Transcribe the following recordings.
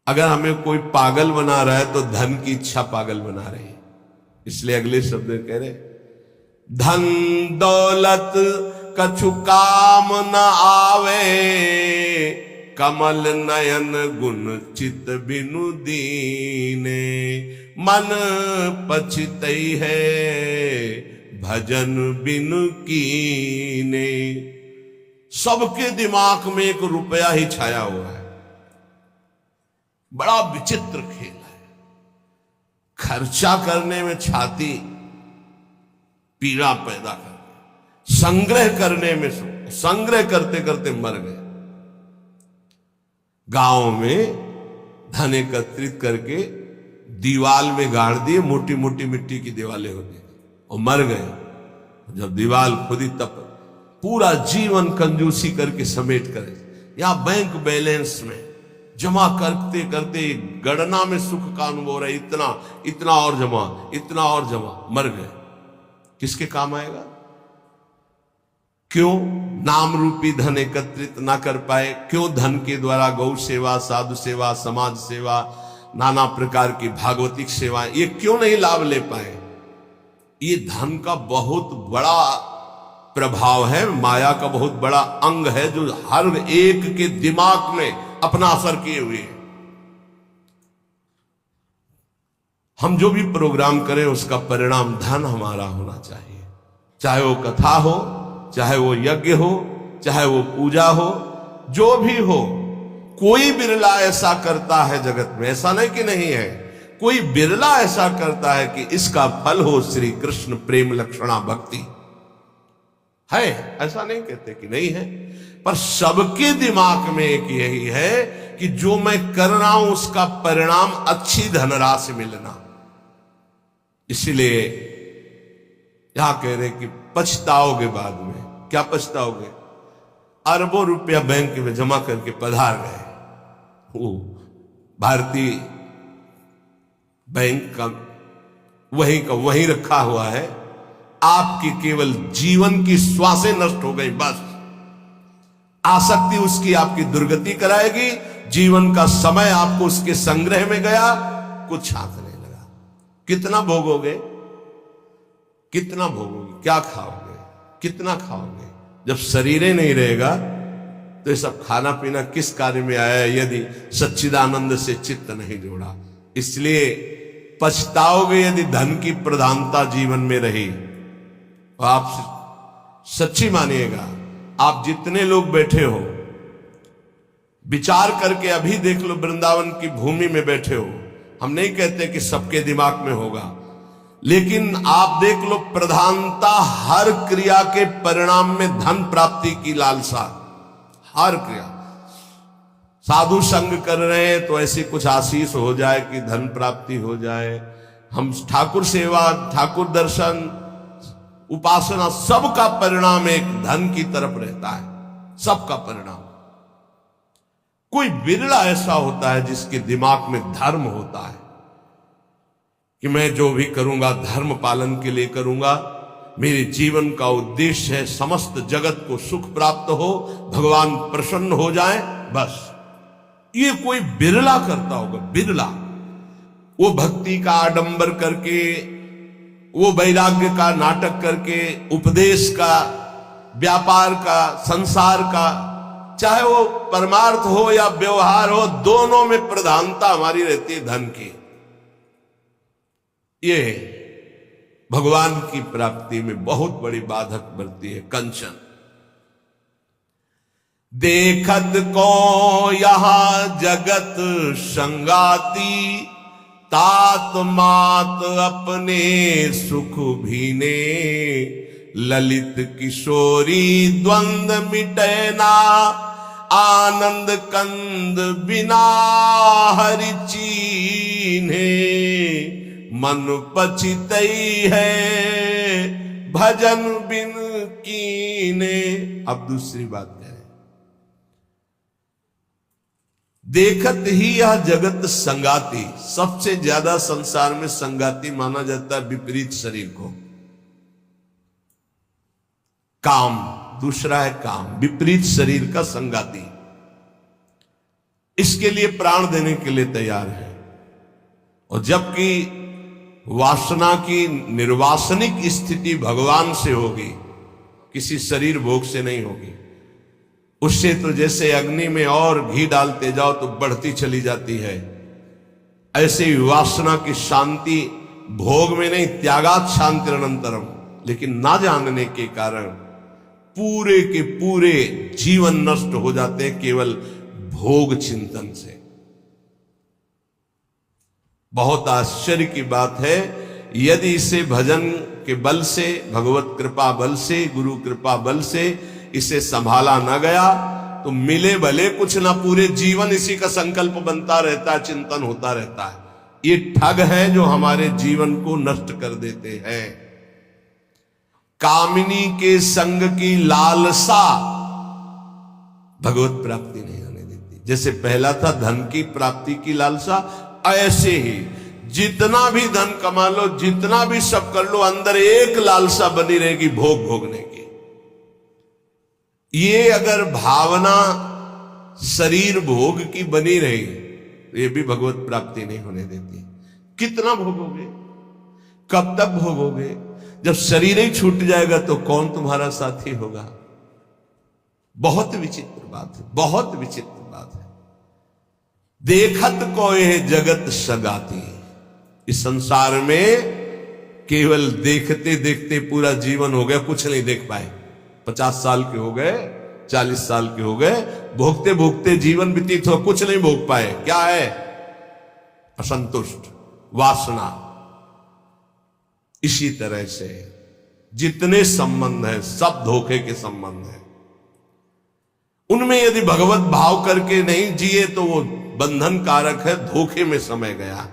अगर हमें कोई पागल बना रहा है तो धन की इच्छा पागल बना रही है। इसलिए अगले शब्द कह रहे, धन दौलत कछु काम न आवे, कमल नयन गुण चित बिनु दीने, मन पछितई है भजन बिनु कीने। सबके दिमाग में एक रुपया ही छाया हुआ है। बड़ा विचित्र खेल है। खर्चा करने में छाती पीड़ा पैदा कर, संग्रह करने में संग्रह करते करते मर गए। गांव में धन एकत्रित करके दीवाल में गाड़ दिए, मोटी मोटी मिट्टी की दीवालें होती और मर गए। जब दीवाल खुदी तब पूरा जीवन कंजूसी करके समेट करे, या बैंक बैलेंस में जमा करते करते गणना में सुख का अनुभव रहा, इतना इतना और जमा, इतना और जमा, मर गए। किसके काम आएगा? क्यों नाम रूपी धन एकत्रित ना कर पाए? क्यों धन के द्वारा गौ सेवा, साधु सेवा, समाज सेवा, नाना प्रकार की भागवतिक सेवा, ये क्यों नहीं लाभ ले पाए? ये धन का बहुत बड़ा प्रभाव है, माया का बहुत बड़ा अंग है, जो हर एक के दिमाग में अपना असर किए हुए हैं। हम जो भी प्रोग्राम करें उसका परिणाम धन हमारा होना चाहिए। चाहे वो कथा हो, चाहे वो यज्ञ हो, चाहे वो पूजा हो, जो भी हो। कोई बिरला ऐसा करता है जगत में, ऐसा नहीं कि नहीं है, कोई बिरला ऐसा करता है कि इसका फल हो श्री कृष्ण प्रेम लक्षणा भक्ति। है, ऐसा नहीं कहते कि नहीं है, पर सबके दिमाग में एक यही है कि जो मैं कर रहा हूं उसका परिणाम अच्छी धनराशि मिलना। इसलिए यहां कह रहे कि पछताओगे बाद में। क्या पछताओगे? अरबों रुपया बैंक में जमा करके पधार गए, वो भारतीय बैंक का वहीं रखा हुआ है, आपकी केवल जीवन की श्वासें नष्ट हो गई। बस आसक्ति उसकी आपकी दुर्गति कराएगी। जीवन का समय आपको उसके संग्रह में गया, कुछ हाथ नहीं लगा। कितना भोगोगे? कितना भोगोगे? क्या खाओगे? कितना खाओगे? जब शरीर ही नहीं रहेगा तो ये सब खाना पीना किस कार्य में आया, यदि सच्चिदानंद से चित्त नहीं जोड़ा। इसलिए पछताओगे यदि धन की प्रधानता जीवन में रही। आप सच्ची मानिएगा, आप जितने लोग बैठे हो, विचार करके अभी देख लो, वृंदावन की भूमि में बैठे हो। हम नहीं कहते कि सबके दिमाग में होगा, लेकिन आप देख लो, प्रधानता हर क्रिया के परिणाम में धन प्राप्ति की लालसा। हर क्रिया, साधु संग कर रहे हैं तो ऐसी कुछ आशीष हो जाए कि धन प्राप्ति हो जाए। हम ठाकुर सेवा, ठाकुर दर्शन, उपासना, सबका परिणाम एक धन की तरफ रहता है। सबका परिणाम। कोई बिरला ऐसा होता है जिसके दिमाग में धर्म होता है कि मैं जो भी करूंगा धर्म पालन के लिए करूंगा, मेरे जीवन का उद्देश्य है समस्त जगत को सुख प्राप्त हो, भगवान प्रसन्न हो जाए, बस। ये कोई बिरला करता होगा, बिरला। वो भक्ति का आडंबर करके, वो वैराग्य का नाटक करके, उपदेश का, व्यापार का, संसार का, चाहे वो परमार्थ हो या व्यवहार हो, दोनों में प्रधानता हमारी रहती है धन की। ये भगवान की प्राप्ति में बहुत बड़ी बाधक बनती है। कंचन देखत को यहां जगत संगाती, तात मात अपने सुख भीने, ललित किशोरी द्वंद मिटे ना, आनंद कंद बिना हरि चीन्हे, मन पछितई है भजन बिन कीने। अब दूसरी बात करें, देखत ही यह जगत संगाती। सबसे ज्यादा संसार में संगाती माना जाता है विपरीत शरीर को। काम, दूसरा है काम, विपरीत शरीर का संगाती। इसके लिए प्राण देने के लिए तैयार है। और जबकि वासना की निर्वासनिक स्थिति भगवान से होगी, किसी शरीर भोग से नहीं होगी। उससे तो जैसे अग्नि में और घी डालते जाओ तो बढ़ती चली जाती है, ऐसे ही वासना की शांति भोग में नहीं, त्यागात शांति अनंतरम। लेकिन ना जानने के कारण पूरे के पूरे जीवन नष्ट हो जाते हैं केवल भोग चिंतन से। बहुत आश्चर्य की बात है, यदि इसे भजन के बल से, भगवत कृपा बल से, गुरु कृपा बल से इसे संभाला न गया तो मिले भले कुछ ना, पूरे जीवन इसी का संकल्प बनता रहता है, चिंतन होता रहता है। ये ठग है जो हमारे जीवन को नष्ट कर देते हैं। कामिनी के संग की लालसा भगवत प्राप्ति नहीं होने देती। जैसे पहला था धन की प्राप्ति की लालसा, ऐसे ही जितना भी धन कमा लो, जितना भी सब कर लो, अंदर एक लालसा बनी रहेगी भोग भोगने की। ये अगर भावना शरीर भोग की बनी रही, ये भी भगवत प्राप्ति नहीं होने देती। कितना भोगोगे, कब तक भोगोगे? जब शरीर ही छूट जाएगा तो कौन तुम्हारा साथी होगा? बहुत विचित्र बात है, बहुत विचित्र बात है। देखत को यह जगत सगाती। इस संसार में केवल देखते देखते पूरा जीवन हो गया, कुछ नहीं देख पाए। 50 साल के हो गए, 40 साल के हो गए, भोगते भोगते जीवन व्यतीत हो, कुछ नहीं भोग पाए। क्या है? असंतुष्ट, वासना। इसी तरह से जितने संबंध है सब धोखे के संबंध है। उनमें यदि भगवत भाव करके नहीं जिए तो वो बंधन कारक है, धोखे में समय गया।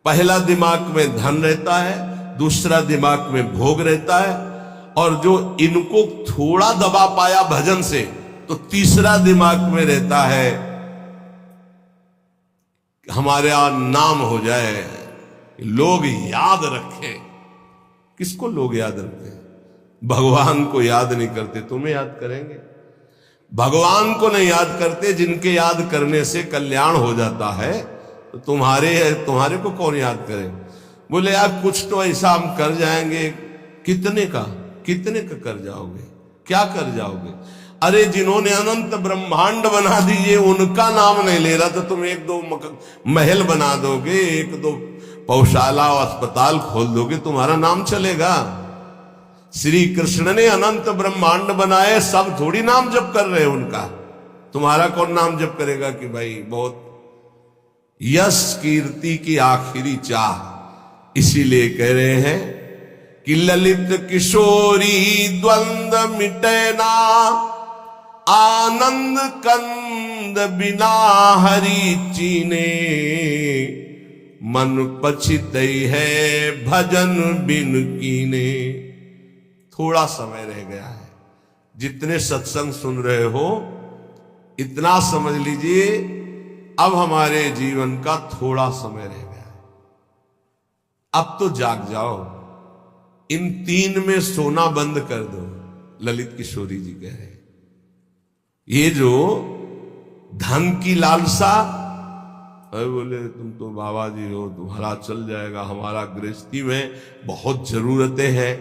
पहला दिमाग में धन रहता है, दूसरा दिमाग में भोग रहता है, और जो इनको थोड़ा दबा पाया भजन से तो तीसरा दिमाग में रहता है हमारे यहां नाम हो जाए, लोग याद रखें। किसको लोग याद रखते हैं? भगवान को याद नहीं करते, तुम्हें याद करेंगे? भगवान को नहीं याद करते, जिनके याद करने से कल्याण हो जाता है, तो तुम्हारे को कौन याद करे? बोले यार कुछ तो ऐसा हम कर जाएंगे। कितने का कर जाओगे? क्या कर जाओगे? अरे जिन्होंने अनंत ब्रह्मांड बना दिए उनका नाम नहीं ले रहा, तो तुम 1-2 महल बना दोगे, 1-2 पौशाला और अस्पताल खोल दोगे, तुम्हारा नाम चलेगा? श्री कृष्ण ने अनंत ब्रह्मांड बनाए, सब थोड़ी नाम जप कर रहे हैं उनका। तुम्हारा कौन नाम जप करेगा कि भाई बहुत यश कीर्ति की आखिरी चाह। इसीलिए कह रहे हैं कि ललित किशोरी द्वंद्व मिटे ना, आनंद कंद बिना हरि चीने, मन पछितई है भजन बिन कीने। थोड़ा समय रह गया है। जितने सत्संग सुन रहे हो इतना समझ लीजिए, अब हमारे जीवन का थोड़ा समय रह गया है। अब तो जाग जाओ, इन 3 में सोना बंद कर दो। ललित किशोरी जी कह रहे, ये जो धन की लालसा, अरे बोले तुम तो बाबा जी हो, तुम्हारा चल जाएगा, हमारा गृहस्थी में बहुत जरूरतें हैं,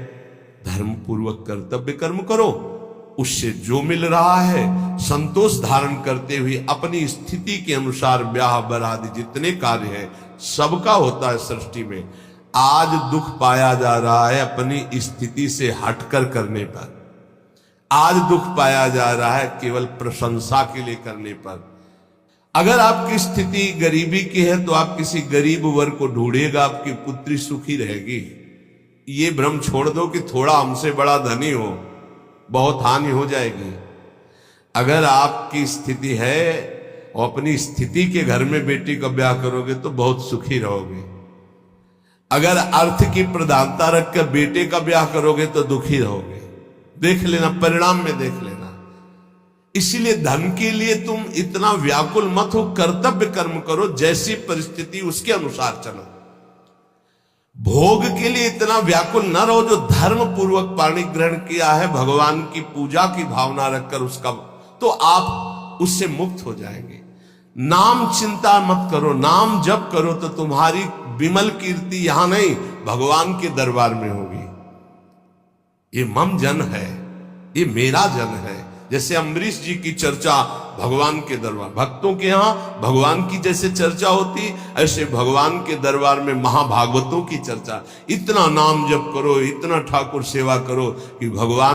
धर्म पूर्वक कर्तव्य कर्म करो, उससे जो मिल रहा है संतोष धारण करते हुए अपनी स्थिति के अनुसार ब्याह बरादी जितने कार्य हैं सबका होता है सृष्टि में। आज दुख पाया जा रहा है अपनी स्थिति से हटकर करने पर। आज दुख पाया जा रहा है केवल प्रशंसा के लिए करने पर। अगर आपकी स्थिति गरीबी की है तो आप किसी गरीब वर्ग को ढूंढिएगा, आपकी पुत्री सुखी रहेगी। ये भ्रम छोड़ दो कि थोड़ा हमसे बड़ा धनी हो, बहुत हानि हो जाएगी। अगर आपकी स्थिति है और अपनी स्थिति के घर में बेटी का ब्याह करोगे तो बहुत सुखी रहोगे। अगर अर्थ की प्रधानता रखकर बेटे का ब्याह करोगे तो दुखी रहोगे। देख लेना, परिणाम में देख लेना। इसीलिए धन के लिए तुम इतना व्याकुल मत हो, कर्तव्य कर्म करो, जैसी परिस्थिति उसके अनुसार चलो। भोग के लिए इतना व्याकुल न रहो। जो धर्म पूर्वक पाणी ग्रहण किया है भगवान की पूजा की भावना रखकर उसका, तो आप उससे मुक्त हो जाएंगे। नाम चिंता मत करो, नाम जप करो तो तुम्हारी विमल कीर्ति यहां नहीं भगवान के दरबार में होगी। ये मम जन है, ये मेरा जन है। जैसे अम्बरीश जी की चर्चा भगवान के दरबार, भक्तों के यहां भगवान की जैसे चर्चा होती, ऐसे भगवान के दरबार में महाभागवतों की चर्चा। इतना नाम जप करो, इतना ठाकुर सेवा करो कि भगवान